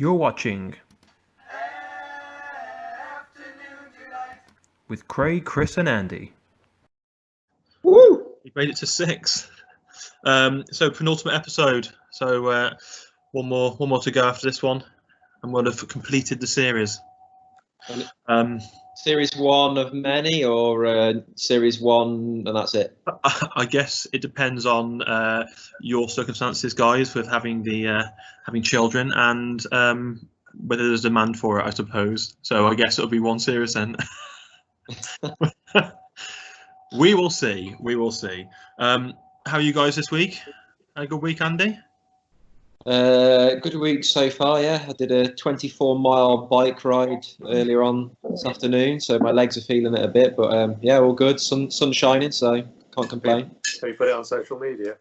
You're watching with Craig, Chris, and Andy. Woo! We made it to 6. So penultimate episode. So one more to go after this one, and we'll have completed the series. Series 1 of many, or Series 1 and that's it? I guess it depends on your circumstances, guys, with having having children, and whether there's demand for it, I suppose. So I guess it'll be one series then. We will see. We will see. How are you guys this week? Had a good week, Andy? Good week so far, yeah. I did a 24-mile bike ride earlier on this afternoon, so my legs are feeling it a bit, but yeah, all good. Sun's shining, so can't complain. So you put it on social media?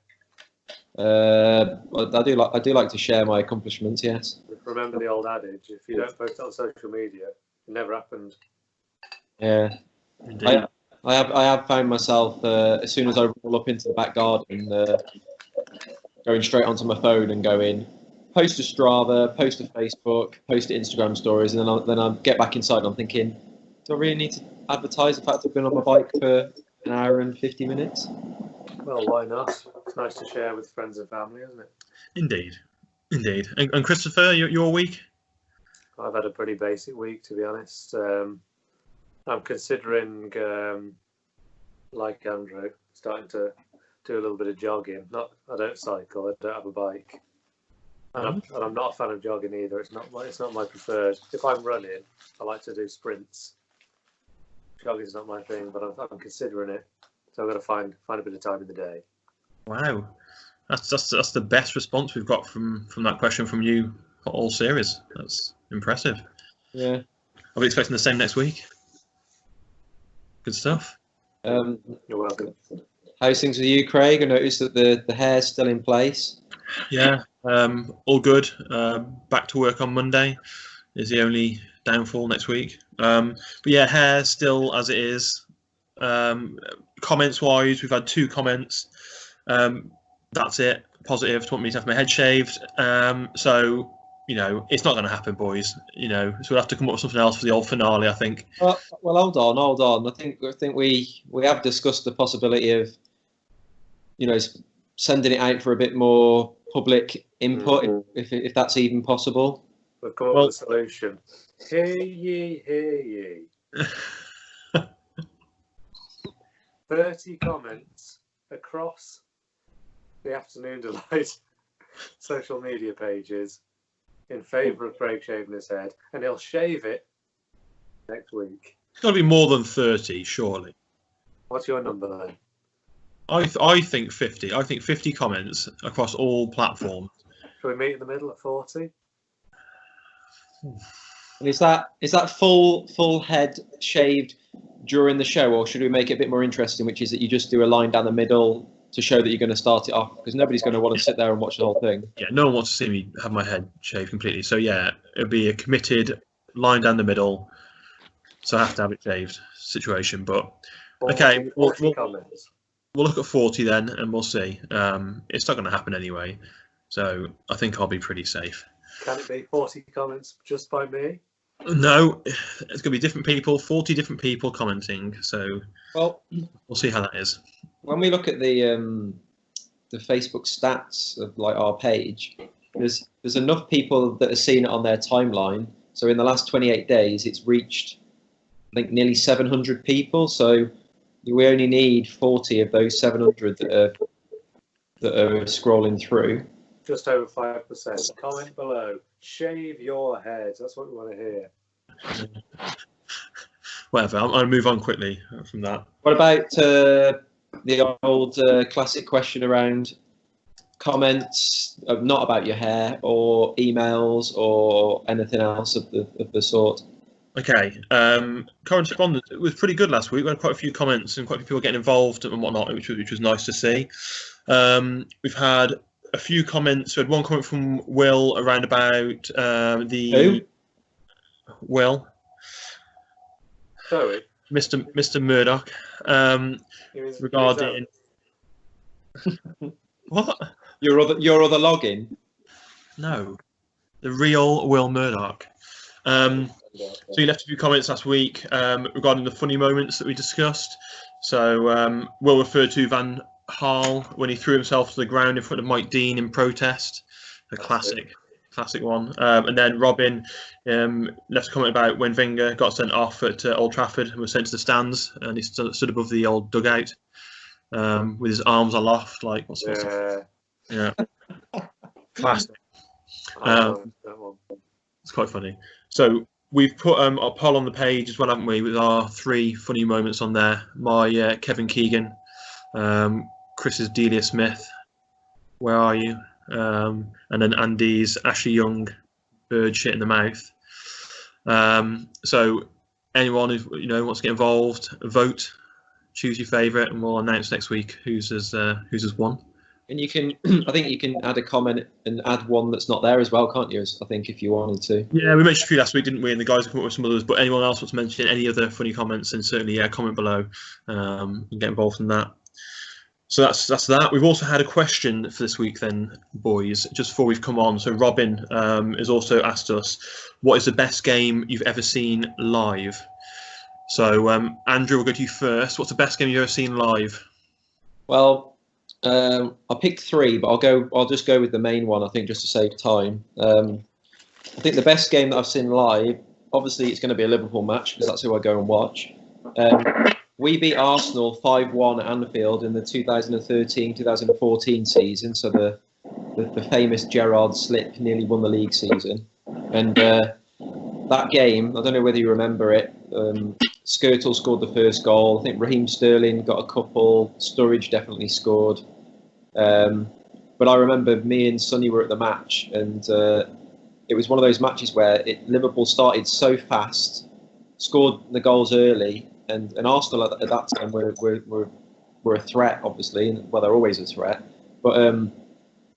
I do like to share my accomplishments, yes. Remember the old adage, if you don't post it on social media, it never happened. Yeah. Indeed. I have found myself, as soon as I roll up into the back garden, going straight onto my phone and going, post to Strava, post to Facebook, post to Instagram stories, and then I get back inside and I'm thinking, do I really need to advertise the fact I've been on my bike for an hour and 50 minutes? Well, why not? It's nice to share with friends and family, isn't it? Indeed. Indeed. And Christopher, your week? I've had a pretty basic week, to be honest. I'm considering, like Andrew, starting to do a little bit of jogging. I don't cycle. I don't have a bike, and I'm not a fan of jogging either. It's not my preferred. If I'm running, I like to do sprints. Jogging's not my thing, but I'm considering it. So I've got to find a bit of time in the day. Wow, that's the best response we've got from that question from you for all series. That's impressive. Yeah. I'll be expecting the same next week. Good stuff. You're welcome. How's things with you, Craig? I noticed that the hair's still in place. Yeah, all good. Back to work on Monday is the only downfall next week. But yeah, hair still as it is. Comments wise, we've had 2 comments. That's it. Positive to want me to have my head shaved. So it's not going to happen, boys. So we'll have to come up with something else for the old finale, I think. Well, hold on. I think we have discussed the possibility of, sending it out for a bit more public input, if that's even possible. We've come up with a solution. Hear ye, hear ye. 30 comments across the Afternoon Delight social media pages in favour of Craig shaving his head, and he'll shave it next week. It's got to be more than 30, surely. What's your number then? I think 50. I think 50 comments across all platforms. Shall we meet in the middle at 40? And is that full head shaved during the show, or should we make it a bit more interesting, which is that you just do a line down the middle to show that you're going to start it off, because nobody's going to want to sit there and watch the whole thing. Yeah, no one wants to see me have my head shaved completely. So yeah, it'll be a committed line down the middle. So I have to have it shaved situation. But okay, we'll look at 40 then, and we'll see. It's not going to happen anyway, so I think I'll be pretty safe. Can it be 40 comments just by me? No, it's going to be different people, 40 different people commenting. So we'll see how that is. When we look at the Facebook stats of like our page, there's enough people that have seen it on their timeline. So in the last 28 days, it's reached, I think, nearly 700 people. So we only need 40 of those 700 that are scrolling through. Just over 5%. Comment below. Shave your head. That's what we want to hear. Whatever. I'll move on quickly from that. What about the old classic question around comments, not about your hair, or emails, or anything else of the sort? Okay. Correspondence was pretty good last week. We had quite a few comments and quite a few people getting involved and whatnot, which was nice to see. We've had a few comments. We had one comment from Will around about Who? Will. Sorry. Mr. Murdoch. Regarding what? Your other login? No. The real Will Murdoch. So you left a few comments last week regarding the funny moments that we discussed. So Will referred to Van Gaal when he threw himself to the ground in front of Mike Dean in protest. A classic one. And then Robin left a comment about when Wenger got sent off at Old Trafford and was sent to the stands, and he stood above the old dugout with his arms aloft, like what's yeah, classic. It's quite funny. So we've put a poll on the page as well, haven't we, with our 3 funny moments on there. My Kevin Keegan, Chris's Delia Smith, where are you? And then Andy's Ashley Young, bird shit in the mouth. So anyone who wants to get involved, vote, choose your favourite, and we'll announce next week who's has won. And you can, I think you can add a comment and add one that's not there as well, can't you? I think if you wanted to. Yeah, we mentioned a few last week, didn't we? And the guys have come up with some others. But anyone else wants to mention any other funny comments, and certainly comment below and get involved in that. So that's that. We've also had a question for this week, then, boys, just before we've come on. So Robin has also asked us, what is the best game you've ever seen live? So Andrew, we'll go to you first. What's the best game you've ever seen live? Well, I picked 3, but I'll just go with the main one, I think, just to save time. I think the best game that I've seen live, obviously it's going to be a Liverpool match because that's who I go and watch. We beat Arsenal 5-1 at Anfield in the 2013-2014 season, so the famous Gerrard slip, nearly won the league season. And that game, I don't know whether you remember it, Skirtle scored the first goal. I think Raheem Sterling got a couple. Sturridge definitely scored. But I remember me and Sonny were at the match, and it was one of those matches where Liverpool started so fast, scored the goals early, and Arsenal at that time were a threat, obviously. Well, they're always a threat, but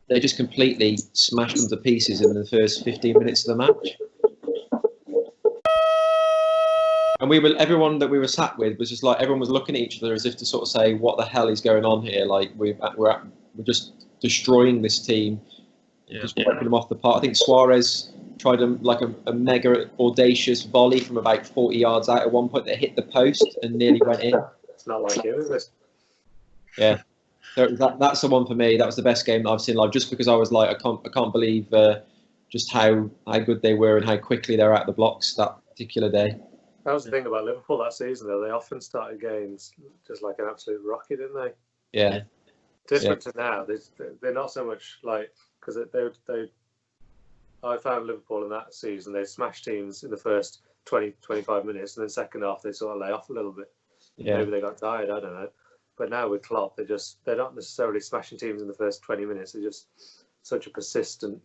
they just completely smashed them to pieces in the first 15 minutes of the match. And everyone that we were sat with was just like, everyone was looking at each other as if to sort of say, what the hell is going on here? Like we're just destroying this team, just wiping them off the park. I think Suarez tried a mega audacious volley from about 40 yards out at one point that hit the post and nearly went in. It's not like it, is it? Yeah, so that's the one for me. That was the best game that I've seen live, just because I was like, I can't believe just how good they were and how quickly they're out of the blocks that particular day. That was the thing about Liverpool that season, though. They often started games just like an absolute rocket, didn't they? Yeah. Different to now. They're not so much like, because I found Liverpool in that season, they smashed teams in the first 20, 25 minutes, and then second half they sort of lay off a little bit. Yeah. Maybe they got tired, I don't know. But now with Klopp, they're not necessarily smashing teams in the first 20 minutes. They're just such a persistent,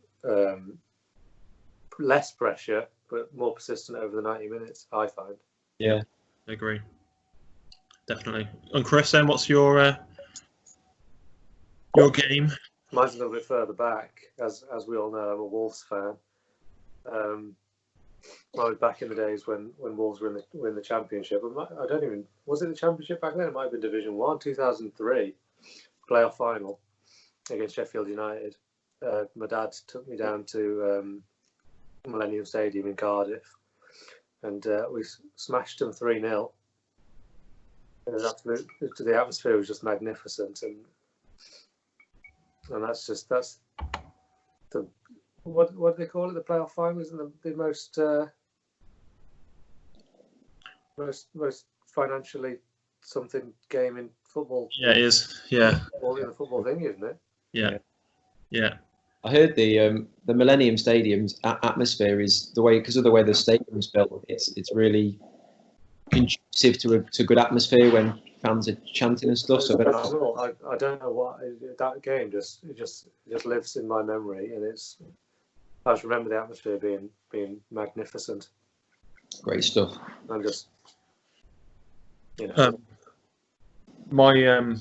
less pressure, but more persistent over the 90 minutes, I find. Yeah, I agree. Definitely. And Chris, then, what's your game? Mine's a little bit further back. As we all know, I'm a Wolves fan. I was back in the days when Wolves were in the Championship. Was it the Championship back then? It might have been Division 1, 2003, playoff final against Sheffield United. My dad took me down to Millennium Stadium in Cardiff, and we smashed them 3-0. The atmosphere was just magnificent, and that's the what do they call it? The playoff final isn't the most financially something game in football. Yeah, it is. Yeah, all in the football thing, isn't it? Yeah. I heard the Millennium Stadium's atmosphere is because of the way the stadium's built. It's really conducive to good atmosphere when fans are chanting and stuff. So I don't know what that game just lives in my memory, and I just remember the atmosphere being magnificent. Great stuff. I'm just my game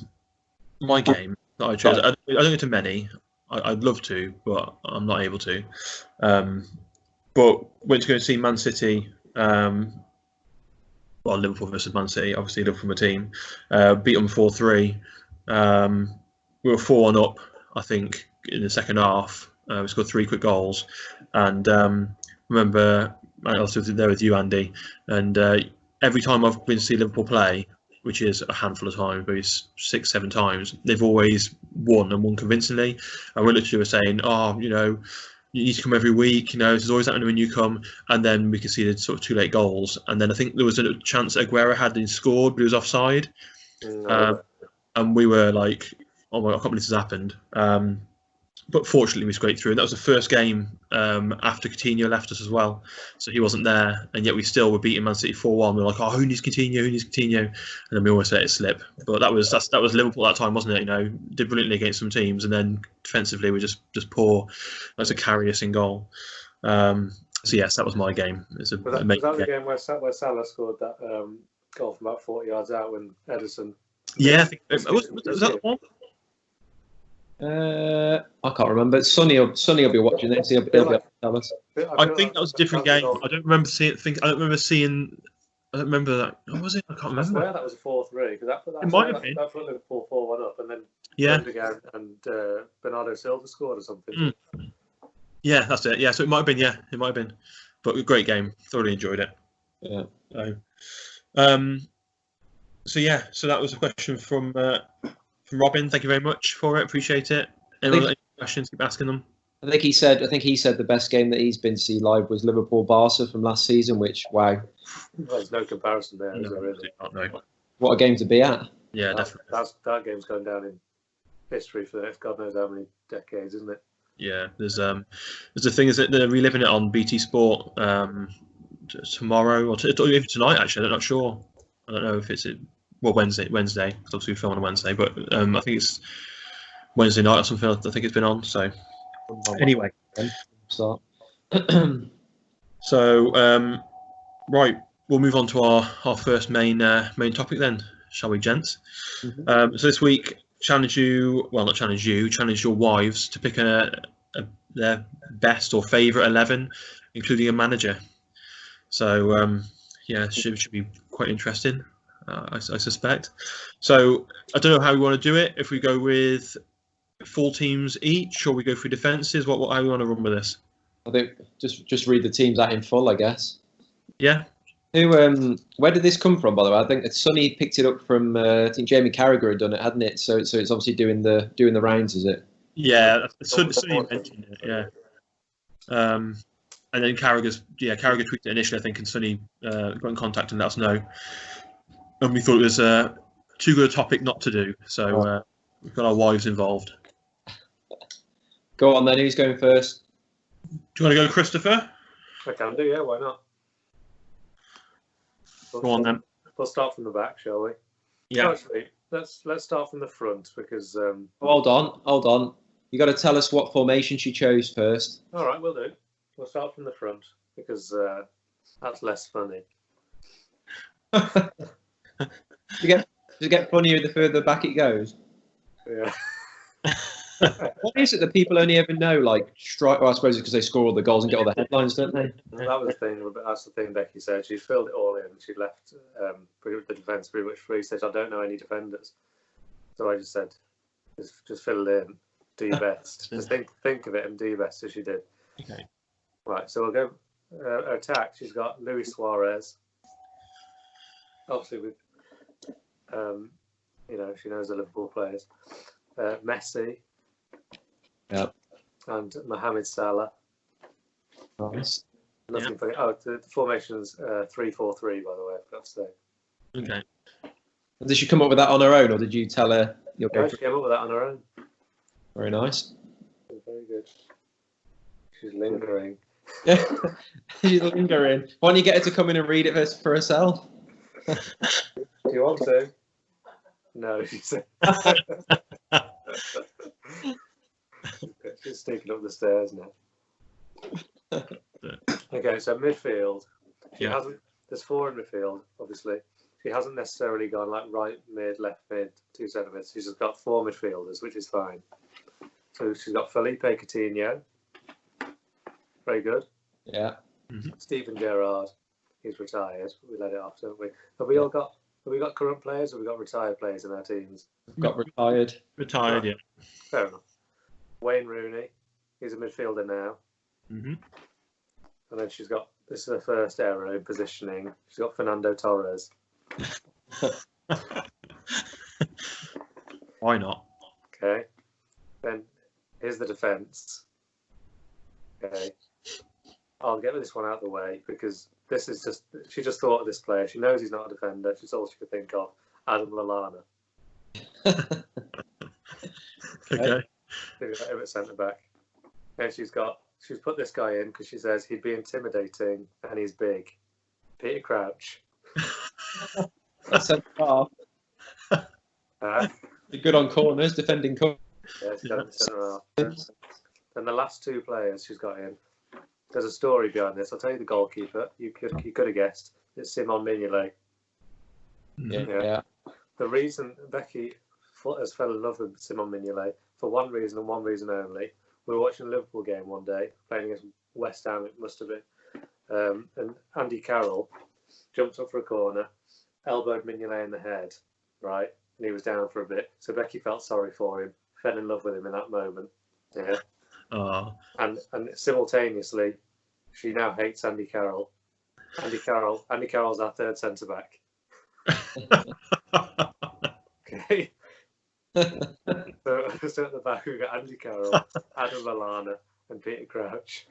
that I chose. I don't go to many. I'd love to, but I'm not able to. But went to go see Man City. Liverpool versus Man City. Obviously, Liverpool, my team. Beat them 4-3. We were 4-1 up, I think, in the second half. We scored 3 quick goals, and remember I also was there with you, Andy, and every time I've been to see Liverpool play, which is a handful of times, maybe 6, 7 times, they've always won and won convincingly. And we literally were saying, oh, you know, you need to come every week. You know, there's always happening when you come. And then we conceded sort of 2 late goals. And then I think there was a chance Aguero had and scored, but he was offside. And we were like, oh my God, I can't believe this has happened. But fortunately, we scraped through. And that was the first game after Coutinho left us as well. So he wasn't there. And yet we still were beating Man City 4-1. We were like, oh, who needs Coutinho? Who needs Coutinho? And then we always let it slip. But that was Liverpool at that time, wasn't it? You know, did brilliantly against some teams. And then defensively, we just poor. That's a carry us in goal. So, yes, that was my game. Was that the game where Salah scored that goal from about 40 yards out when Ederson... Yeah, I think, was that the one? I can't remember. Sonny will be watching this. He'll be able to tell us. I think that was a different game. I don't remember seeing. I don't remember that. What was it? I can't remember. I swear that was a 4-3 because that put Liverpool 4-1 up, and then again, and Bernardo Silva scored or something. Yeah, that's it. Yeah, so it might have been. Yeah, it might have been. But a great game. Thoroughly enjoyed it. Yeah. So that was a question from Robin. Thank you very much for it. Appreciate it. Any questions? Keep asking them. I think he said the best game that he's been to see live was Liverpool Barca from last season. Which wow, there's no comparison there. Is there really? No. What a game to be at. Yeah, definitely. That game's going down in history for the next God knows how many decades, isn't it? Yeah, there's the thing is that they're reliving it on BT Sport tomorrow or even tonight. Actually, I'm not sure. I don't know if it's Wednesday, because obviously we film on a Wednesday, but I think it's Wednesday night or something. I think it's been on. So anyway, start. So right, we'll move on to our first main topic then, shall we, gents? Mm-hmm. So this week, challenge your wives to pick their best or favourite 11, including a manager. So it should be quite interesting. I suspect. So I don't know how we want to do it. If we go with full teams each, or we go through defences, how we want to run with this? I think just read the teams out in full, I guess. Yeah. Where did this come from, by the way? I think Sonny picked it up from. I think Jamie Carragher had done it, hadn't it? So it's obviously doing the rounds, is it? Yeah, Sonny mentioned it. Yeah. And then Carragher tweeted it initially, I think, and Sonny got in contact and let us know. And we thought it was too good a topic not to do, so we've got our wives involved. Go on then, who's going first? Do you want to go, Christopher? I can do, yeah, why not? Go on then. We'll start from the back, shall we? Yeah. Actually, let's start from the front because... Hold on. You got to tell us what formation she chose first. All right, we'll do. We'll start from the front because that's less funny. You get funnier the further back it goes. Yeah. What is it that people only ever know? Like strike. Well, I suppose it's because they score all the goals and get all the headlines, don't they? That was the thing. That's the thing. Becky said she filled it all in. She left the defence pretty much free. Said I don't know any defenders, so I just said, just fill it in. Do your best. Just think of it and do your best. So she did. Okay. Right. So we'll go attack. She's got Luis Suarez. Obviously, with she knows the Liverpool players. Messi. Yep. And Mohamed Salah. Nice. Nothing for the formation's 3-4-3, by the way. I forgot to say. Okay. Did she come up with that on her own, or did you tell her you'll go? She came up with that on her own. Very nice. Very good. She's lingering. Yeah, she's lingering. Why don't you get her to come in and read it for herself? Do you want to? No, she said. She's sneaking up the stairs now. Okay, so midfield. There's 4 in midfield, obviously. She hasn't necessarily gone like right mid, left mid, 2 centre mids. She's just got 4 midfielders, which is fine. So she's got Felipe Coutinho. Very good. Yeah. Mm-hmm. Steven Gerrard. He's retired. We let it off, don't we? Have we got current players or have we got retired players in our teams? Got retired. Retired, yeah. Fair enough. Wayne Rooney. He's a midfielder now. Mm-hmm. And then she's got, this is her first error in positioning. She's got Fernando Torres. Why not? Okay. Then here's the defence. Okay. I'll get this one out of the way because this is just, she just thought of this player. She knows he's not a defender. She's all she could think of. Adam Lallana. Okay. Favorite centre back. And she's put this guy in because she says he'd be intimidating and he's big. Peter Crouch. That's a half. Good on corners, defending corners. Yeah, she's got him in centre half. Then the last two players she's got in. There's a story behind this. I'll tell you the goalkeeper. You could have guessed. It's Simon Mignolet. Yeah. The reason Becky has fell in love with Simon Mignolet for one reason and one reason only. We were watching a Liverpool game one day, playing against West Ham, it must have been. And Andy Carroll jumped up for a corner, elbowed Mignolet in the head, right? And he was down for a bit. So Becky felt sorry for him, fell in love with him in that moment. Yeah. Oh. And simultaneously, she now hates Andy Carroll. Andy Carroll's our third centre back. Okay. So at the back we've got Andy Carroll, Adam Lallana, and Peter Crouch.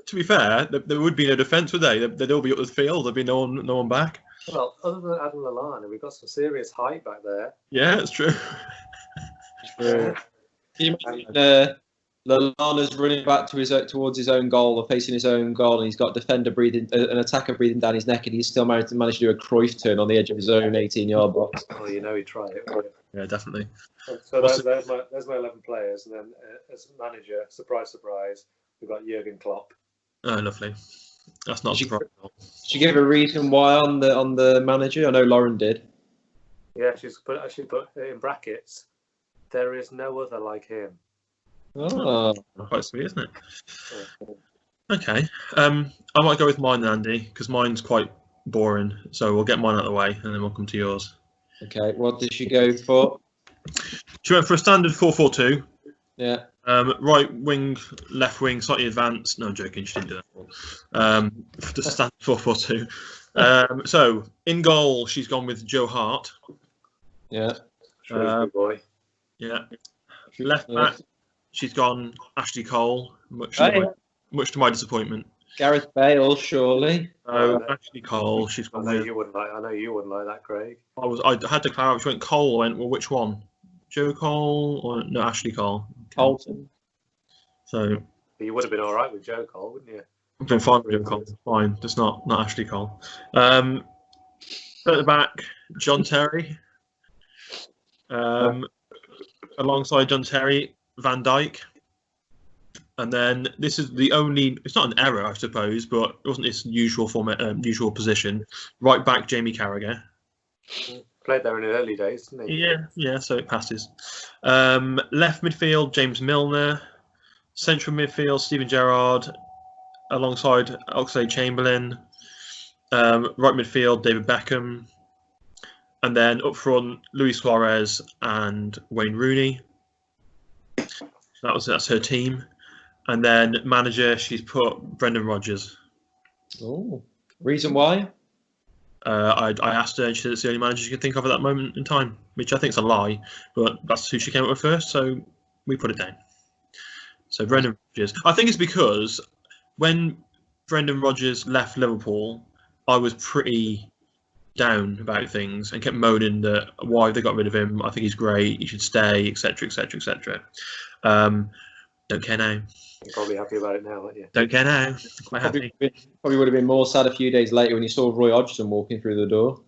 To be fair, there would be no defence, would they? They'd all be up the field. There'd be no one back. Well, other than Adam Lallana, we've got some serious height back there. Yeah, it's true. Can you imagine Lallana's running back to towards his own goal or facing his own goal, and he's got an attacker breathing down his neck, and he's still managed to do a Cruyff turn on the edge of his own 18-yard box. Oh, you know he'd try it. Yeah, definitely. So there's my 11 players, and then as manager, surprise, surprise, we've got Jurgen Klopp. Oh, lovely. That's not surprising. Did you give a reason why on the manager? I know Lauren did. Yeah, she's put in brackets. There is no other like him. Oh, Quite sweet, isn't it? Okay. I might go with mine, then, Andy, because mine's quite boring. So we'll get mine out of the way, and then we'll come to yours. okay. What did she go for? She went for a standard 4-4-2. Yeah. Right wing, left wing, slightly advanced. No, I'm joking. She didn't do that. The standard 4-4-2. So in goal, she's gone with Joe Hart. Yeah. Shrewsbury boy. Yeah. Left back, she's gone Ashley Cole. Much to my disappointment. Gareth Bale, surely. Ashley Cole. She's I gone know with. you wouldn't like that, Craig. I had to clarify. She went Cole. I went, well, which one? Joe Cole or no? Ashley Cole. Colton. So. But you would have been all right with Joe Cole, wouldn't you? I've been fine with Joe Cole. Fine, just not Ashley Cole. At the back, John Terry. Alongside John Terry, Van Dijk. And then this is the only. It's not an error, I suppose, but it wasn't his usual usual position. Right back, Jamie Carragher. Played there in the early days, didn't he? Yeah. So it passes. Left midfield, James Milner. Central midfield, Steven Gerrard, alongside Oxlade-Chamberlain. Right midfield, David Beckham. And then up front, Luis Suarez and Wayne Rooney. That's her team. And then manager, she's put Brendan Rodgers. Oh, reason why? I asked her, and she said it's the only manager she could think of at that moment in time, which I think is a lie, but that's who she came up with first, so we put it down. So Brendan Rodgers. I think it's because when Brendan Rodgers left Liverpool, I was pretty down about things and kept moaning that why they got rid of him. I think he's great. He should stay, etc., etc., etc. Don't care now. You're probably happy about it now, aren't you? Don't care now. Quite happy. Probably would have been more sad a few days later when you saw Roy Hodgson walking through the door.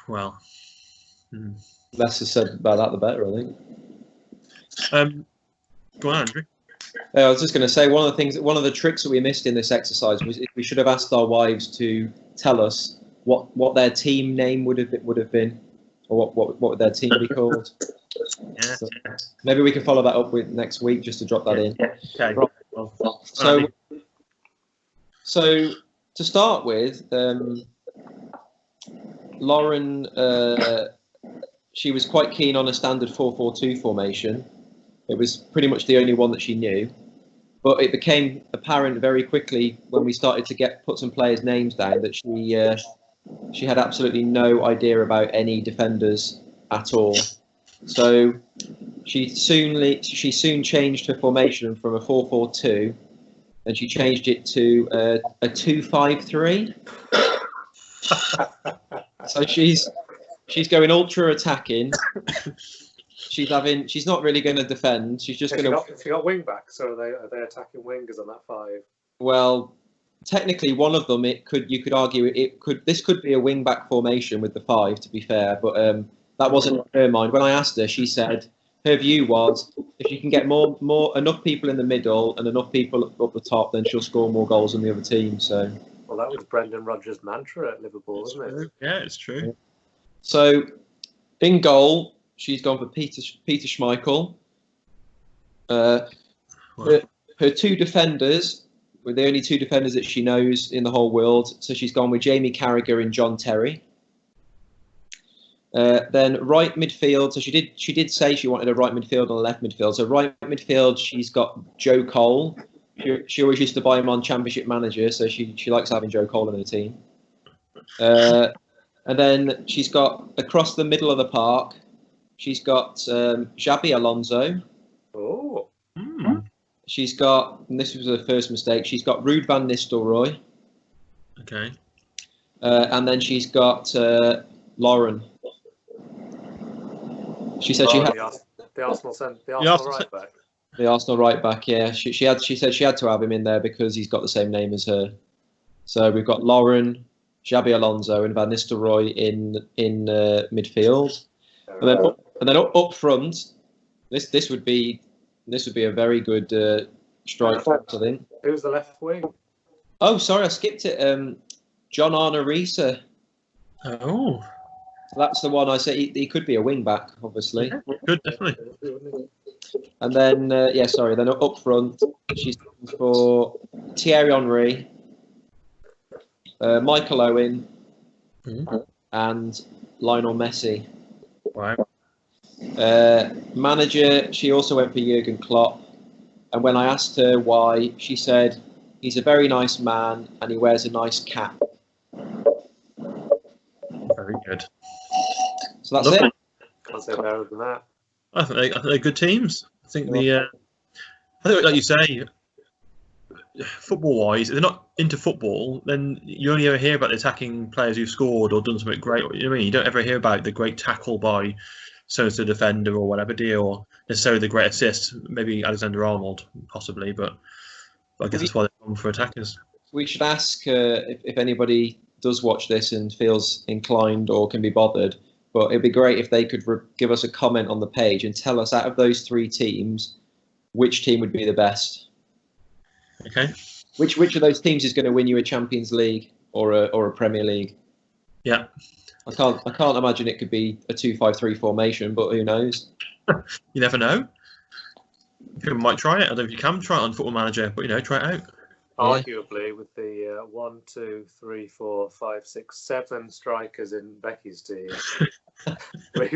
Well, Less is said about that, the better, I think. Go on, Andrew. I was just going to say one of the tricks that we missed in this exercise was we should have asked our wives to tell us what their team name would have been, or what would their team be called. Yeah. So maybe we can follow that up with next week just to drop that in. Okay. So to start with, Lauren, she was quite keen on a standard 4-4-2 formation. It was pretty much the only one that she knew. but it became apparent very quickly when we started to put some players' names down that she had absolutely no idea about any defenders at all. So she soon changed her formation from a 4-4-2, and she changed it to a 2-5-3. So she's going ultra attacking. She's not really going to defend. She's just going to. She got wing backs, or are they attacking wingers on that 5? Well, technically, one of them you could argue this could be a wing back formation with the 5. To be fair, but that wasn't in her mind. When I asked her, she said her view was if you can get enough people in the middle and enough people up the top, then she'll score more goals than the other team. So. Well, that was Brendan Rodgers' mantra at Liverpool, wasn't it? Yeah, it's true. So, in goal, she's gone for Peter Schmeichel. Her 2 defenders were the only 2 defenders that she knows in the whole world. So she's gone with Jamie Carragher and John Terry. Then right midfield. So she did say she wanted a right midfield and a left midfield. So right midfield, she's got Joe Cole. She always used to buy him on Championship Manager, so she likes having Joe Cole in her team. And then she's got across the middle of the park, she's got Xabi Alonso. Oh. She's got, and this was her first mistake, she's got Ruud van Nistelrooy. Okay. And then she's got Lauren. She said she had the Arsenal right back. The Arsenal right back, yeah. She said she had to have him in there because he's got the same name as her. So we've got Lauren, Xabi Alonso, and Van Nistelrooy in midfield, and then up front, this would be a very good strike force, I think. Who's the left wing? Oh, sorry, I skipped it. John Arne Riise. Oh. That's the one I said. He could be a wing back, obviously. Yeah, good, definitely. And then, then up front, she's for Thierry Henry, Michael Owen, and Lionel Messi. Wow. Manager, she also went for Jurgen Klopp. And when I asked her why, she said, he's a very nice man and he wears a nice cap. Very good. So that's it. Can't say better than that. I think they're good teams. I think I think like you say, football-wise, if they're not into football, then you only ever hear about the attacking players who've scored or done something great. You know what I mean? You don't ever hear about the great tackle by so-and-so defender or whatever deal, or necessarily the great assist. Maybe Alexander Arnold, possibly, but I guess that's why they're going for attackers. We should ask if anybody does watch this and feels inclined or can be bothered. But it'd be great if they could give us a comment on the page and tell us, out of those 3 teams, which team would be the best. Okay. Which of those teams is going to win you a Champions League or a Premier League? Yeah. I can't imagine it could be a 2-5-3 formation, but who knows? You never know. People might try it. I don't know if you can try it on Football Manager, but try it out. Arguably, with the 1, 2, 3, 4, 5, 6, 7 strikers in Becky's team,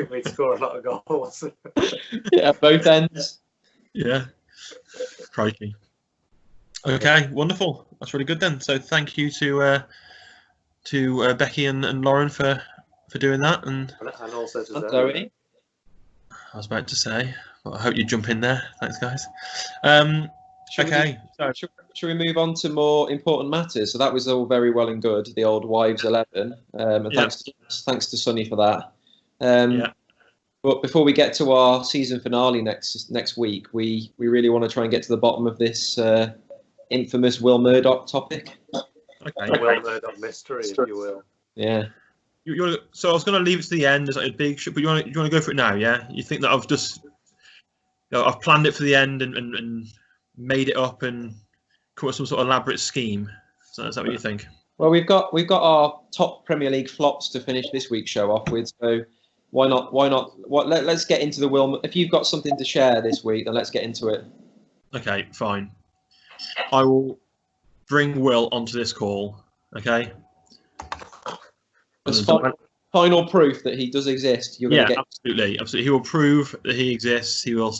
we'd score a lot of goals. Yeah, both ends. Yeah. Crikey. Okay, wonderful. That's really good then. So thank you to Becky and Lauren for doing that, and also to Zoe. I was about to say, well, I hope you jump in there. Thanks, guys. Okay. Should we move on to more important matters? So that was all very well and good, the old Wives 11. And thanks to Sonny for that. But before we get to our season finale next week, we really want to try and get to the bottom of this infamous Will Murdoch topic. Okay. The Will Murdoch mystery, if you will. Yeah. So I was going to leave it to the end as like a big, but you want to go for it now? Yeah. You think that I've just, I've planned it for the end and made it up and come up with some sort of elaborate scheme. So is that what you think? Well, we've got our top Premier League flops to finish this week's show off with. So why not? Let's get into the Will. If you've got something to share this week, then let's get into it. Okay, fine. I will bring Will onto this call. Okay. As final proof that he does exist. Absolutely. He will prove that he exists. He will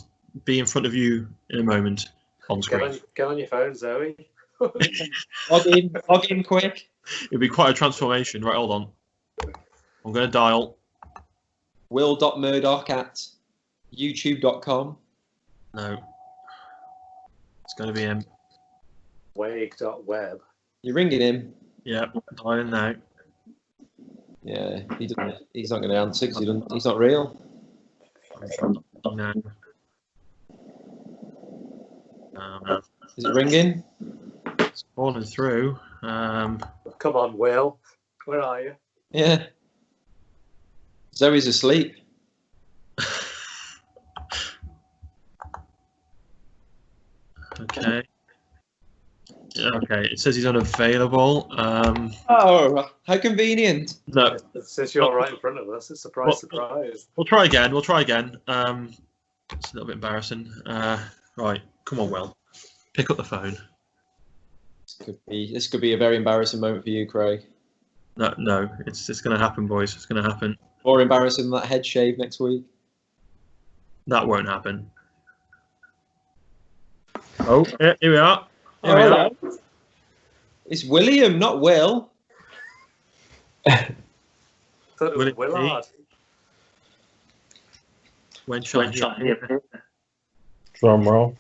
be in front of you in a moment. on screen. Get on your phone, Zoe. Log in quick. It'd be quite a transformation. Right, hold on. I'm going to dial. will.murdoch@youtube.com. No. It's going to be him. Wake.web. You're ringing him. Yep, dialing now. Yeah, he doesn't. He's not going to answer because he's not real. No. Is it ringing? It's falling through. Come on, Will. Where are you? Yeah. Zoe's asleep. Okay. Okay, it says he's unavailable. Oh, how convenient. No, Since you're right in front of us, it's surprise. we'll try again. It's a little bit embarrassing. Right, come on, Will. Pick up the phone. This could be a very embarrassing moment for you, Craig. No, it's going to happen, boys. It's going to happen. More embarrassing than that head shave next week. That won't happen. Oh, yeah, here we are. It's William, not Will. Thought it Will was it Willard. When shall I hear? Drum roll.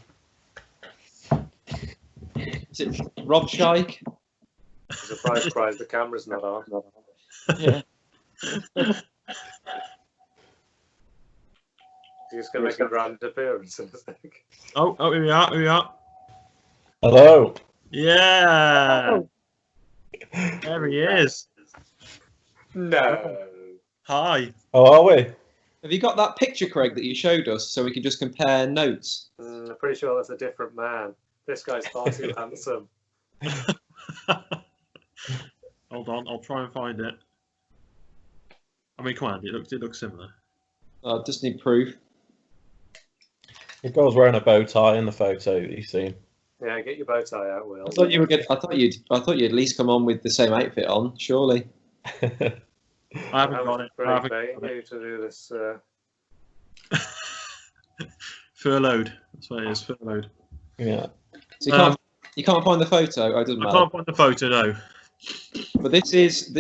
Is it Rob Shike? Surprise, the camera's not on. Yeah. He's going to make a grand appearance in a sec. Oh, here we are. Hello. Yeah. There he is. No. Hi. How are we? Have you got that picture, Craig, that you showed us so we can just compare notes? I'm pretty sure that's a different man. This guy's far too handsome. Hold on, I'll try and find it. I mean, come on, it looks similar. Just need proof. The guy's wearing a bow tie in the photo that you've seen. Yeah, get your bow tie out, Will. I thought you were good. I thought you'd at least come on with the same outfit on, surely. I haven't got it. I haven't Very got you to do this. Furloughed. That's what it is. Furloughed. Yeah. So you can't find the photo. It doesn't I matter. can't find the photo. No. But this is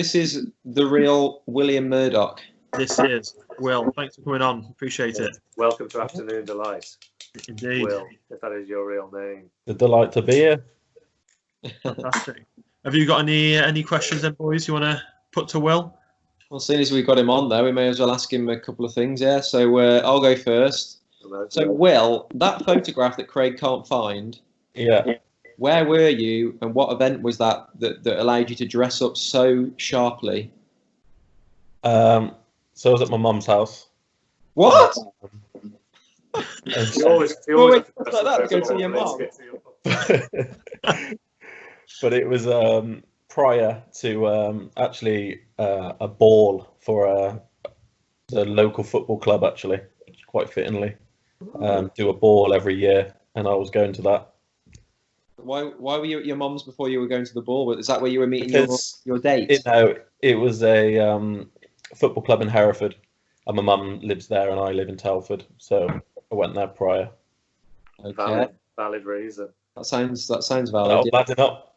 the real William Murdoch. This is Will. Thanks for coming on. Appreciate it. Welcome to Afternoon Delight, Indeed. Will, if that is your real name. The delight to be here. Fantastic. Have you got any questions, then, boys? You want to put to Will? Well, seeing as we got him on, though, we may as well ask him a couple of things. Yeah. So I'll go first. So, Will, that photograph that Craig can't find. Yeah. Where were you, and what event was that allowed you to dress up so sharply? So I was at my mum's house. What? And You always wait, have to like that, press go to the your button. mum. but it was prior to actually a ball for the local football club, actually, quite fittingly. Do a ball every year, and I was going to that. Why were you at your mum's before you were going to the ball? Is that where you were meeting Because your date? It was a football club in Hereford, and my mum lives there, and I live in Telford, so I went there prior. Okay, Valid reason. that sounds valid. That'll Yeah. add it up.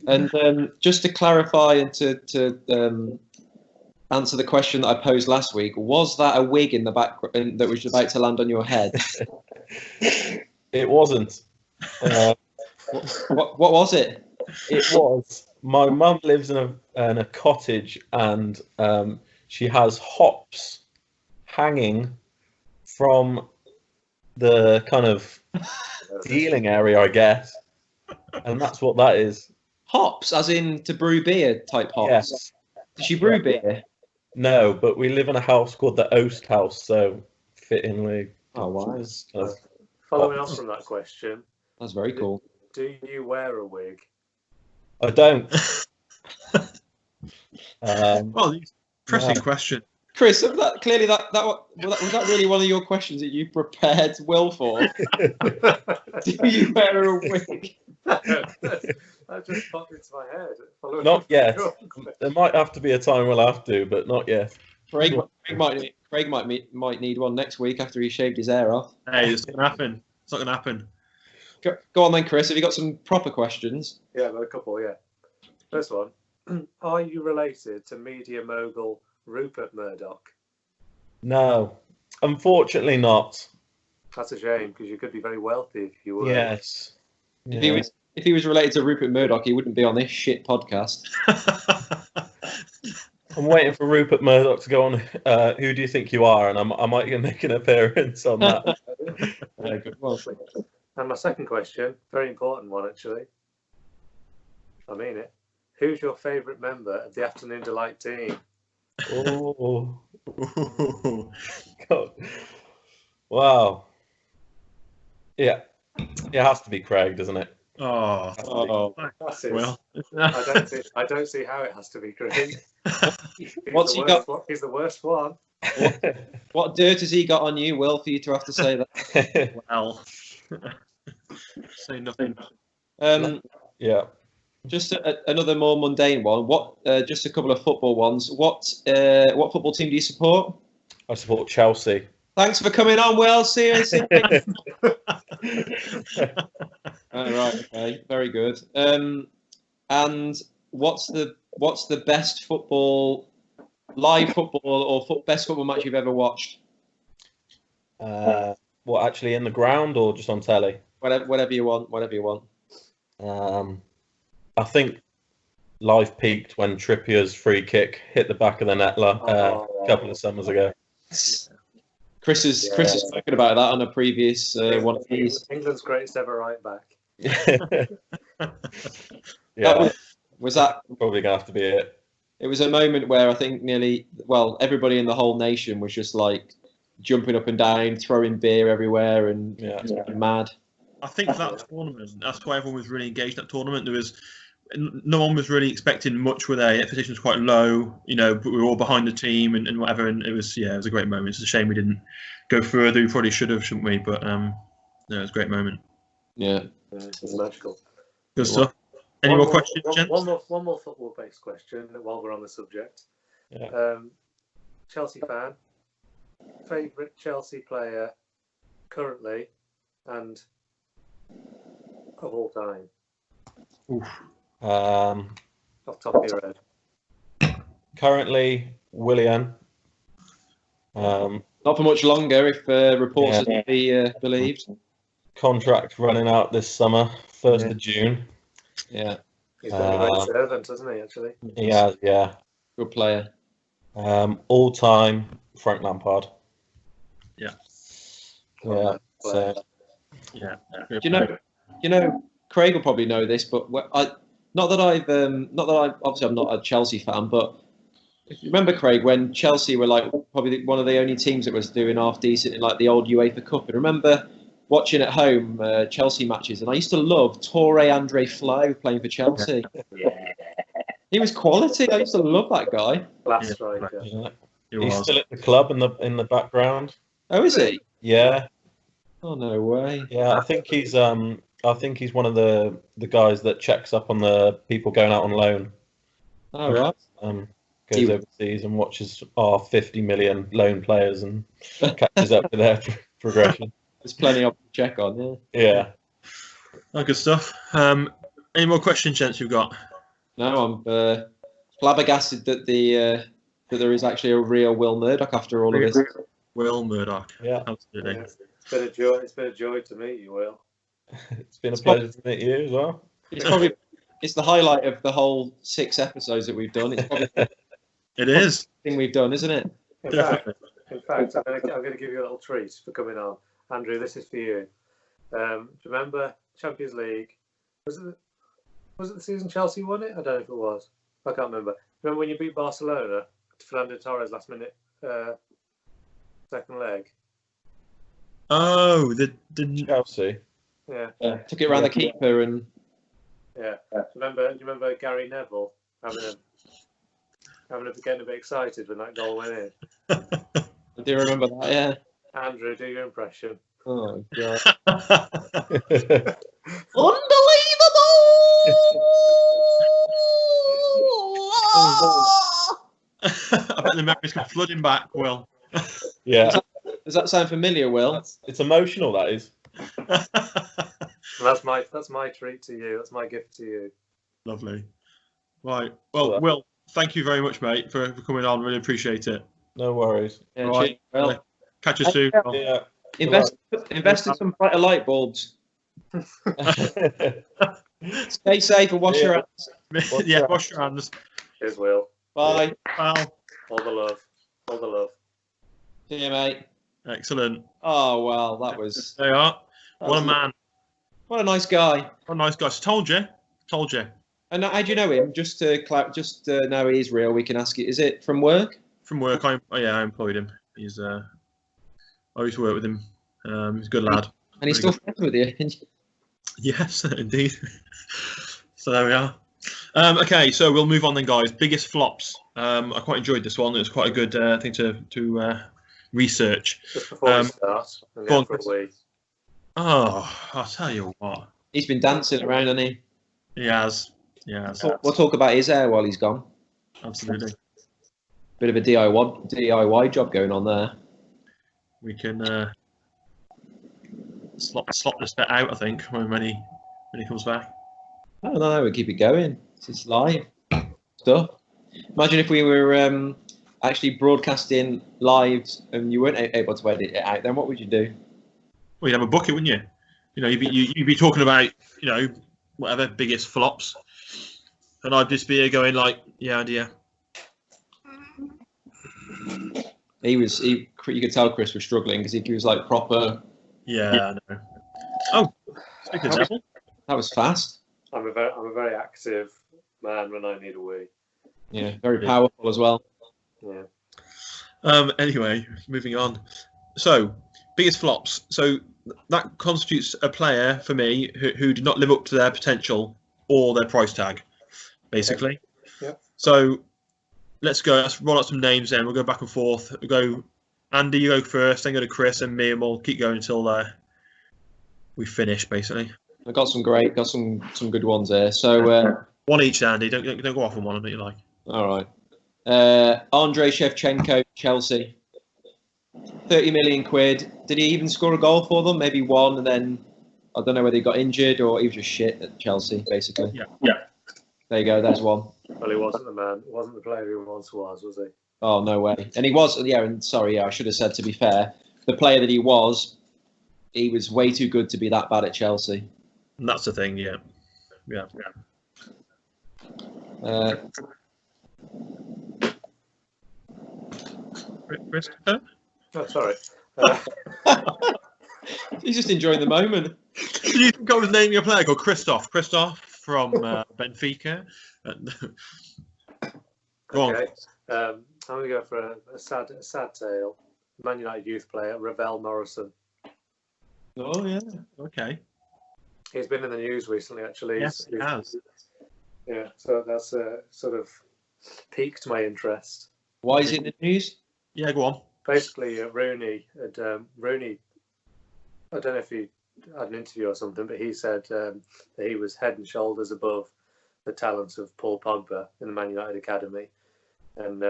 And just to clarify and to answer the question that I posed last week, was that a wig in the background that was about to land on your head? It wasn't. What was it? It was. My mum lives in a cottage, and she has hops hanging from the kind of ceiling area, I guess, and that's what that is. Hops, as in to brew beer type hops. Yes. Did she brew beer? No, but we live in a house called the Oast House, so fittingly. Oh wow, Kind of Following on from that question, that's very cool. do you wear a wig? I don't. Well, pressing Yeah. question. Chris, was that really one of your questions that you prepared Will for? Do you wear a wig? That just popped into my head. Following Not on from yet. your question. There might have to be a time we'll have to, but not yet. Craig might need one next week after he shaved his hair off. Hey, it's not gonna happen. It's not gonna happen. Go on then, Chris. Have you got some proper questions? Yeah, I've got a couple, yeah. First one. Are you related to media mogul Rupert Murdoch? No, unfortunately not. That's a shame, because you could be very wealthy if you were. Yes. If he was related to Rupert Murdoch, he wouldn't be on this shit podcast. I'm waiting for Rupert Murdoch to go on Who Do You Think You Are? And I might make an appearance on that. Good. Well, And my second question, very important one actually. I mean it. Who's your favourite member of the Afternoon Delight team? Oh, God. Wow. Yeah. It has to be Craig, doesn't it? oh. That's it. Well, I don't see how it has to be Craig. What's he got? He's the worst one. What dirt has he got on you, Will, for you to have to say that? well. Say nothing. Yeah. Just another more mundane one. Just a couple of football ones. What football team do you support? I support Chelsea. Thanks for coming on, Will. See you. Right. Okay. Very good. And what's the best live football or best football match you've ever watched? What, actually in the ground or just on telly? Whatever you want. I think live peaked when Trippier's free kick hit the back of the net a couple of summers ago. Chris has spoken about that on a previous one of these. England's greatest ever right back. Yeah, Was that probably gonna have to be it. It was a moment where I think everybody in the whole nation was just like jumping up and down, throwing beer everywhere, and mad. I think that tournament, that's why everyone was really engaged in that tournament. No one was really expecting much, were they? Expectations were quite low, but we were all behind the team and whatever. And it was a great moment. It's a shame we didn't go further. We probably should have, shouldn't we? But it was a great moment. Yeah, it's magical. Good stuff. Any more questions, gents? One more football-based question while we're on the subject. Yeah. Chelsea fan, favourite Chelsea player currently and of all time? Oof. Off the top of your head. Currently, Willian. not for much longer, if reports are to be believed. Contract running out this summer, 1st of June. Yeah. He's been a great servant, hasn't he, actually? He has, yeah. Good player. All time, Frank Lampard. Yeah. Yeah. So, Yeah. You know, Craig will probably know this, but not that obviously I'm not a Chelsea fan, but remember, Craig, when Chelsea were like probably one of the only teams that was doing half decent in like the old UEFA Cup. And remember watching at home Chelsea matches, and I used to love Torre Andre Flo playing for Chelsea. Yeah. He was quality. I used to love that guy. Last striker. yeah. He's still at the club in the background. Oh, is he? Yeah. Oh, no way. Yeah, I think he's one of the guys that checks up on the people going out on loan. All right. Goes overseas and watches our 50 million loan players and catches up with their progression. There's plenty of to check on. Yeah. Oh, good stuff. Any more questions, gents? You've got? No, I'm flabbergasted that that there is actually a real Will Murdoch after all of this. Will Murdoch. Yeah. Absolutely. Yeah. It's been a joy to meet you, Will. It's been a pleasure to meet you as well. It's the highlight of the whole 6 episodes that we've done. It's probably It is. the thing we've done, isn't it? In fact, I'm going to give you a little treat for coming on. Andrew, this is for you. Do you remember Champions League? Was it the season Chelsea won it? I don't know if it was. I can't remember. Remember when you beat Barcelona? Fernando Torres last minute second leg. Oh, the Chelsea. Yeah. Took it around the keeper and Yeah. Do you remember Gary Neville getting a bit excited when that goal went in? I do remember that. Yeah. Andrew, do your impression. Oh god. I bet the memories come flooding back, Will. Yeah. Does that sound familiar, Will? It's emotional, that is. That's my treat to you. That's my gift to you. Lovely. Right. Well, Will, thank you very much, mate, for coming on. Really appreciate it. No worries. Yeah, Right. cheers. Well, Catch you soon. Yeah. invest in some brighter light bulbs. Stay safe and wash your hands. Yeah, wash your hands. Cheers, Will. Bye. Well, All the love. All the love. See you, mate. excellent. Oh well, that was. There you are. that What was a man. What a nice guy. What a nice guy. Told you. Told you. And how do you know him? Just to know he is real. We can ask it. Is it from work? From work, I employed him. He's I used to work with him. He's a good lad. And he's Very still friends with you. Yes, indeed. So there we are. Okay, so we'll move on then, guys. Biggest flops. I quite enjoyed this one. It was quite a good thing to research. Just before we start, and go on, for a week. Oh, I'll tell you what. He's been dancing around, hasn't he? He has. Yeah, We'll talk about his hair while he's gone. absolutely. Bit of a DIY job going on there. We can slot this bit out, I think, when he comes back. Oh no, we'll keep it going. It's live stuff. Imagine if we were actually broadcasting live and you weren't able to edit it out. Then what would you do? Well, you'd have a bucket, wouldn't you? You know, you'd be talking about, you know, whatever biggest flops, and I'd just be here going like, yeah, dear. You could tell Chris was struggling because he was like proper. Yeah, I know. Oh, speaking of devil. That was fast. I'm a very active man when I need a wee. Yeah, very powerful as well. Yeah. Anyway, moving on. So, biggest flops. So that constitutes a player for me who did not live up to their potential or their price tag, basically. Yeah. So let's go. Let's roll out some names then. We'll go back and forth. We'll go. Andy, you go first. Then go to Chris and me, and we'll keep going until we finish, basically. I got some good ones there. So one each, Andy. Don't go off on one that you like. all right. Andrei Shevchenko, Chelsea. 30 million quid. Did he even score a goal for them? Maybe one, and then I don't know whether he got injured or he was just shit at Chelsea, basically. Yeah. There you go. There's one. Well, he wasn't the man. Wasn't the player he once was he? Oh no way. And he was. Yeah. And sorry. Yeah, I should have said. To be fair, the player that he was way too good to be that bad at Chelsea. And that's the thing. Yeah. Chris. Oh, sorry. He's just enjoying the moment. Did you think I was naming a player called Christoph? Christoph from Benfica. Go on. Okay. I'm going to go for a sad tale. Man United youth player, Ravel Morrison. Oh yeah. Okay. He's been in the news recently, actually. Yes, he has. Yeah, so that's sort of piqued my interest. Why is it in the news? Yeah, go on. Basically, Rooney, I don't know if he had an interview or something, but he said that he was head and shoulders above the talents of Paul Pogba in the Man United academy. And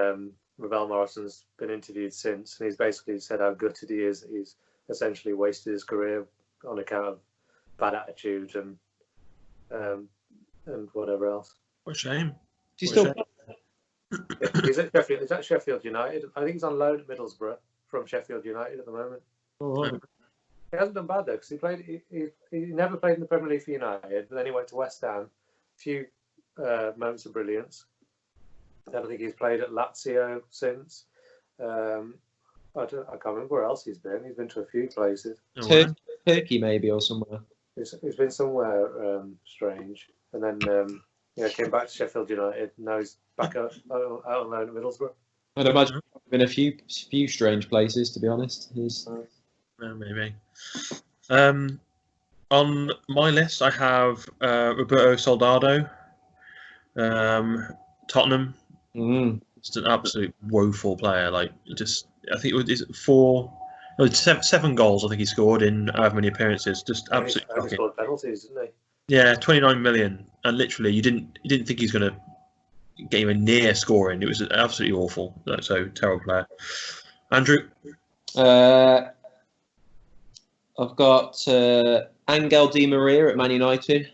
Ravel Morrison's been interviewed since, and he's basically said how gutted he is that he's essentially wasted his career on account of bad attitude and whatever else. What a shame. Do you still? Yeah, he's at Sheffield United. I think he's on loan at Middlesbrough from Sheffield United at the moment. Oh, right. He hasn't done bad though, because he never played in the Premier League for United, but then he went to West Ham. A few moments of brilliance. I don't think he's played at Lazio since. I can't remember where else he's been. He's been to a few places. Turkey maybe or somewhere. He's been somewhere strange, and then came back to Sheffield United. Now he's back out on loan at Middlesbrough. I'd imagine there's been a few strange places, to be honest. Maybe. On my list, I have Roberto Soldado, Tottenham. Just an absolute woeful player. Like, I think it was 7 goals. I think he scored in however many appearances. Just absolutely. He scored penalties, didn't he? Yeah, 29 million, and literally, you didn't think he's going to get even near scoring. It was absolutely awful. So terrible player. Andrew. I've got Angel Di Maria at Man United.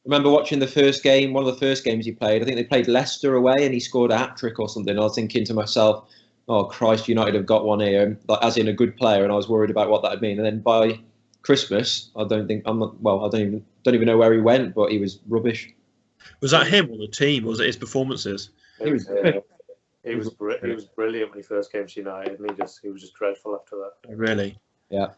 Remember watching the first game, one of the first games he played. I think they played Leicester away, and he scored a hat-trick or something. I was thinking to myself, "Oh Christ, United have got one here," like, as in a good player, and I was worried about what that would mean. And then by Christmas, I don't even know where he went, but he was rubbish. Was that him or the team? Or was it his performances? He was brilliant when he first came to United, and he was just dreadful after that. Really? Yeah.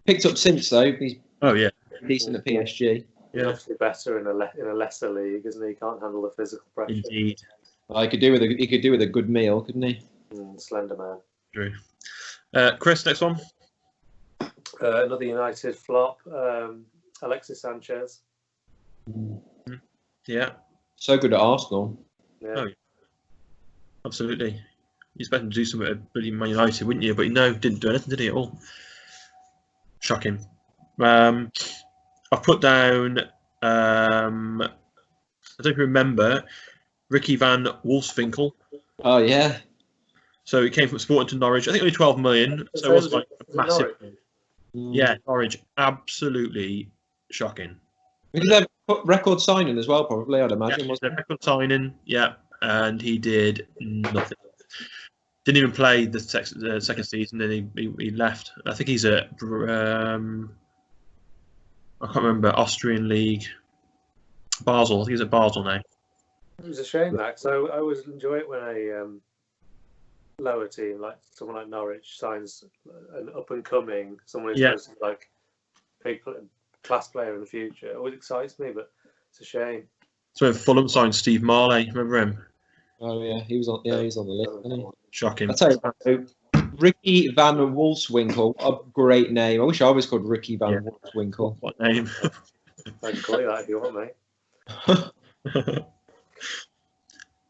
Picked up since though. He's yeah. decent at PSG. He's obviously better in a lesser league, isn't he? He can't handle the physical pressure. Indeed. He could do with a good meal, couldn't he? Slender man. True. Chris, next one. Another United flop. Alexis Sanchez. Yeah. So good at Arsenal. Yeah. Oh, absolutely. You expect him to do something at Man United, wouldn't you? But no, didn't do anything, did he, at all? Shocking. I've put down, I don't remember, Ricky van Wolfswinkel. Oh, yeah. So he came from Sporting to Norwich. I think only 12 million. So it wasn't like massive. Yeah, Norwich. Absolutely shocking. We did have a record signing as well, probably, I'd imagine. Yeah, Wasn't a record signing, yeah. And he did nothing. Didn't even play the second season, and he left. I think he's at I can't remember, Austrian League, Basel. I think he's at Basel now. It was a shame that. So I always enjoy it when a lower team, like someone like Norwich, signs an up and coming, someone who's supposed to be like big class player in the future. It always excites me, but it's a shame. So when Fulham signed Steve Marley, remember him? Oh yeah, he was on the list, wasn't he? Shocking. I tell you, Ricky van Wolfswinkel, a great name. I wish I was called Ricky van Wolfswinkel. What name? I can call you that if you want,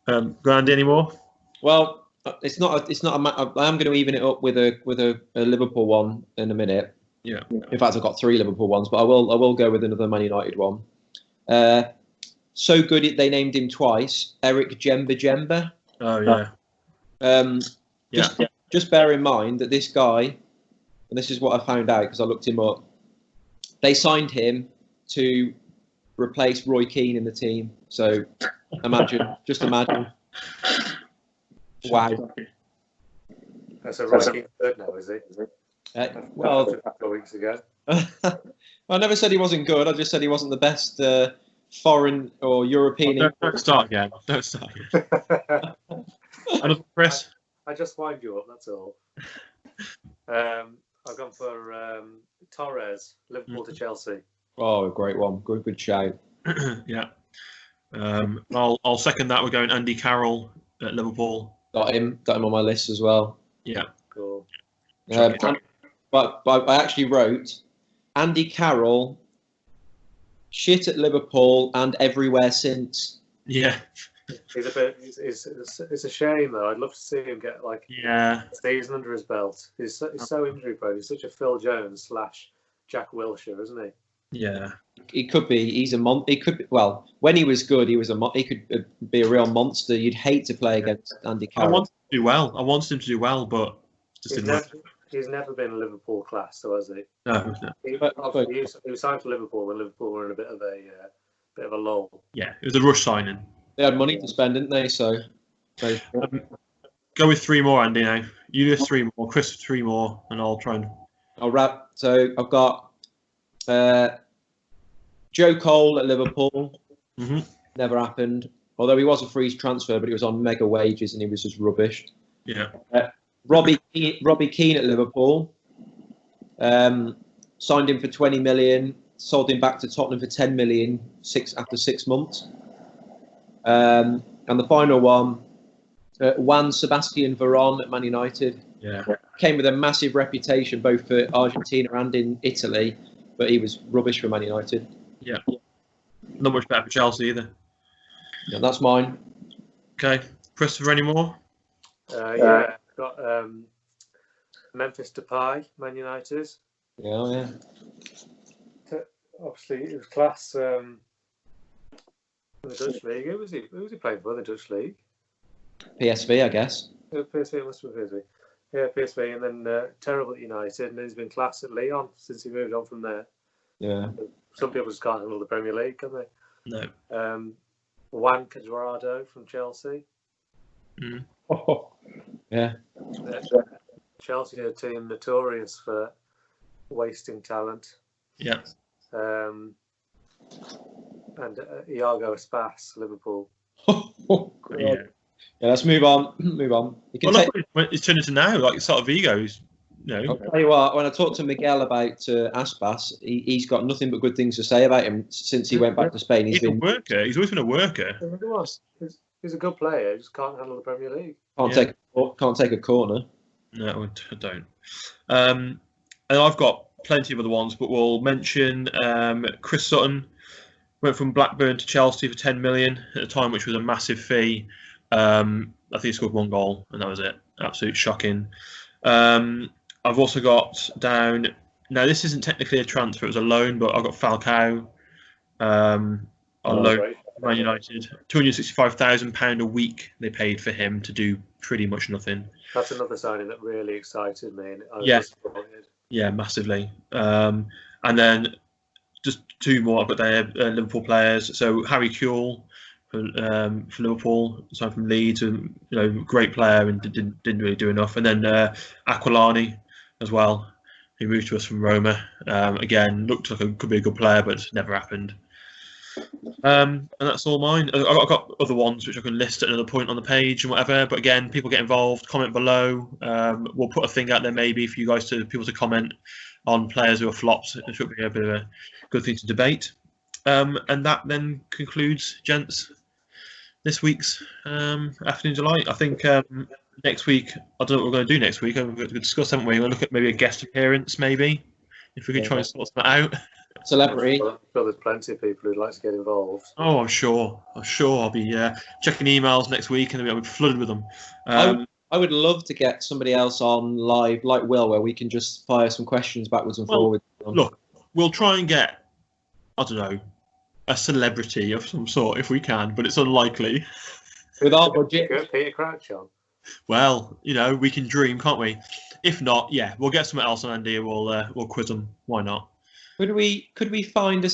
mate. Grandy, any more? Well, it's not. I am going to even it up with a Liverpool one in a minute. Yeah. In fact, I've got 3 Liverpool ones, but I will go with another Man United one. So good they named him twice. Eric Jemba. Oh yeah. Just bear in mind that this guy, and this is what I found out because I looked him up. They signed him to replace Roy Keane in the team. So just imagine. Wow. That's a Roy Keane third now, is he? Well, a couple of weeks ago. I never said he wasn't good. I just said he wasn't the best foreign or European. Don't start again. Another Chris. I just wind you up. That's all. I've gone for Torres, Liverpool to Chelsea. Oh, great one. Good shout. Yeah. I'll second that. We're going Andy Carroll at Liverpool. Got him on my list as well. Yeah. Cool. But I actually wrote Andy Carroll, shit at Liverpool and everywhere since. Yeah. It's a shame though. I'd love to see him get a season under his belt. He's so injury prone. He's such a Phil Jones / Jack Wilshere, isn't he? Yeah. He could be. He could be. Well, when he was good, he could be a real monster. You'd hate to play against Andy Carroll. I wanted him to do well, but just he's never been a Liverpool class, so has he? No. He was signed for Liverpool when Liverpool were in a bit of a lull. Yeah, it was a rush signing. They had money to spend, didn't they? So go with 3 more, Andy. Now you do 3 more, Chris 3 more, and I'll try and. I'll wrap. So I've got Joe Cole at Liverpool. Mm-hmm. Never happened. Although he was a free transfer, but he was on mega wages and he was just rubbish. Yeah. Robbie Keane at Liverpool. Signed him for 20 million. Sold him back to Tottenham for 10 million after 6 months. And the final one, Juan Sebastian Veron at Man United. Yeah. Came with a massive reputation both for Argentina and in Italy, but he was rubbish for Man United. Yeah. Not much better for Chelsea either. Yeah, that's mine. Okay. Christopher, any more? Got Memphis Depay, Man United. Yeah. Obviously, it was class in the Dutch league. Who was he playing for in the Dutch league? PSV, I guess. PSV, it must have been PSV. Yeah, PSV, and then terrible at United, and he's been class at Lyon since he moved on from there. Yeah. Some people just can't handle the Premier League, can they? No. Juan Cuadrado from Chelsea. Mm. Oh, yeah. Chelsea are a team notorious for wasting talent. Yeah. And Iago Aspas, Liverpool. Yeah. Yeah, let's move on. Move on. You can Well, take. look what it's turned into now, like sort of egos. You know. I'll tell you what. When I talked to Miguel about Aspas, he's got nothing but good things to say about him since he went back to Spain. He's a worker. He's always been a worker. He's a good player. He just can't handle the Premier League. Can't take a corner. No, I don't. And I've got plenty of other ones, but we'll mention Chris Sutton went from Blackburn to Chelsea for 10 million at the time, which was a massive fee. I think he scored 1 goal, and that was it. Absolute shocking. I've also got down. Now, this isn't technically a transfer; it was a loan, but I've got Falcao on loan Right. to Man United. £265,000 a week they paid for him to do pretty much nothing. That's another signing that really excited me. And I was Yeah. disappointed. Yeah, massively. And then just 2 more I've got there, Liverpool players. So Harry Kewell for Liverpool, signed from Leeds, and great player and didn't really do enough. And then Aquilani as well, who moved to us from Roma. Again, looked like could be a good player, but it's never happened. And that's all mine. I've got other ones which I can list at another point on the page and whatever. But again, people get involved. Comment below. We'll put a thing out there maybe for you guys people to comment on players who are flops. It should be a bit of a good thing to debate. And that then concludes, gents, this week's Afternoon Delight. I think next week, I don't know what we're going to do next week. We're going to discuss, haven't we? We're going to look at maybe a guest appearance, maybe, if we can try and sort that out. Celebrity. I'm sure there's plenty of people who'd like to get involved. Oh, I'm sure. I'll be checking emails next week, and I'll be flooded with them. I would love to get somebody else on live, like Will, where we can just fire some questions backwards and forwards. Look, we'll try and get, I don't know, a celebrity of some sort if we can, but it's unlikely. With our budget. Get Peter Crouch on. Well, we can dream, can't we? If not, yeah, we'll get something else on Andy and we'll quiz them. Why not? Could we find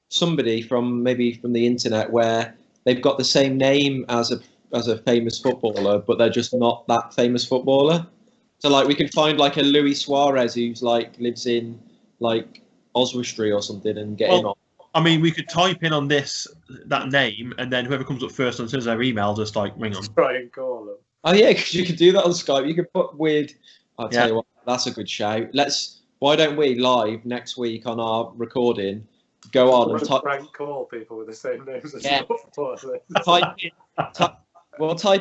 somebody from the internet where they've got the same name as a famous footballer, but they're just not that famous footballer? So like we can find like a Luis Suarez who's like lives in like Oswestry or something and get him on. I mean, we could type in on that name, and then whoever comes up first and sends their email, just like ring them. Try and call them. Oh yeah, because you could do that on Skype. You could put weird. I'll tell you what, that's a good shout. Why don't we live next week on our recording go on and prank call people with the same names as type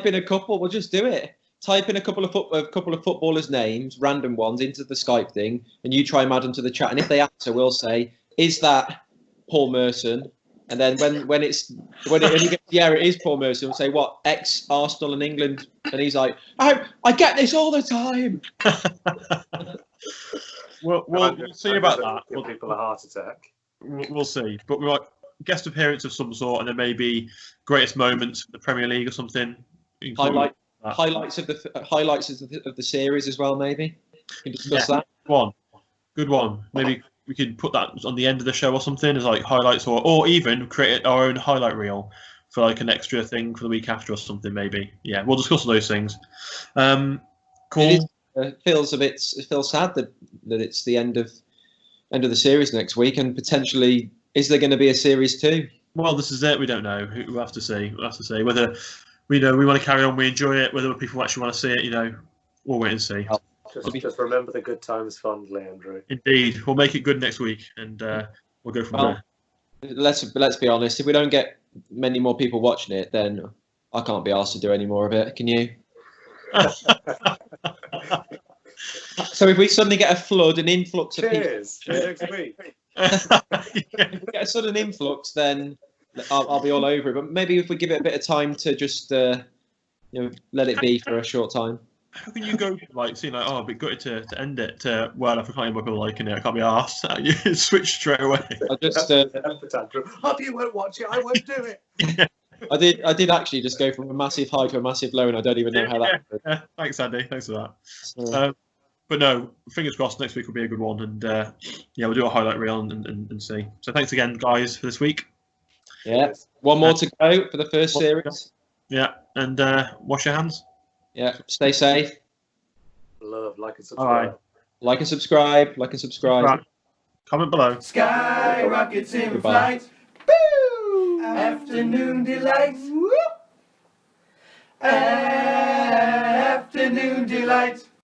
in a couple. We'll just do it. Type in a couple of footballers' names, random ones, into the Skype thing, and you try and add them to the chat. And if they answer, we'll say, "Is that Paul Merson?" And then when it is Paul Merson, we'll say, "What, ex Arsenal and England?" And he's like, "I get this all the time." We'll see about that. Give people a heart attack. We'll see. But we might guest appearance of some sort, and then maybe greatest moments of the Premier League or something. Highlights of the series as well. Maybe we can discuss that. Good one. Maybe we could put that on the end of the show or something as like highlights, or even create our own highlight reel for like an extra thing for the week after or something. Maybe. Yeah, we'll discuss those things. Cool. It feels sad that it's the end of the series next week, and potentially is there going to be a series 2? Well, this is it. We don't know. We'll have to see. Whether we want to carry on, we enjoy it. Whether people actually want to see it, we'll wait and see. Just remember the good times fondly, Andrew. Indeed, we'll make it good next week, and we'll go from there. Let's be honest. If we don't get many more people watching it, then I can't be asked to do any more of it. Can you? So if we suddenly get an influx of people, Cheers. Next week. if we get a sudden influx, then I'll be all over it. But maybe if we give it a bit of time to just let it be for a short time. How can you go I'll be gutted to end it to, well, if I can't even liking it, I can't be asked. You switch straight away. I just If you won't watch it, I won't do it. I did actually just go from a massive high to a massive low, and I don't even know how that happened. Yeah, thanks, Andy. Thanks for that. So, But no, fingers crossed. Next week will be a good one, and yeah, we'll do a highlight reel and see. So thanks again, guys, for this week. yeah, one more to go for the first series. Yeah, and wash your hands. Yeah, stay safe. Love, like and All right. subscribe. Like and subscribe. Like and subscribe. Right. Comment below. Sky rockets in Goodbye. flight. Boo! Afternoon delight. Whoop! Afternoon delight.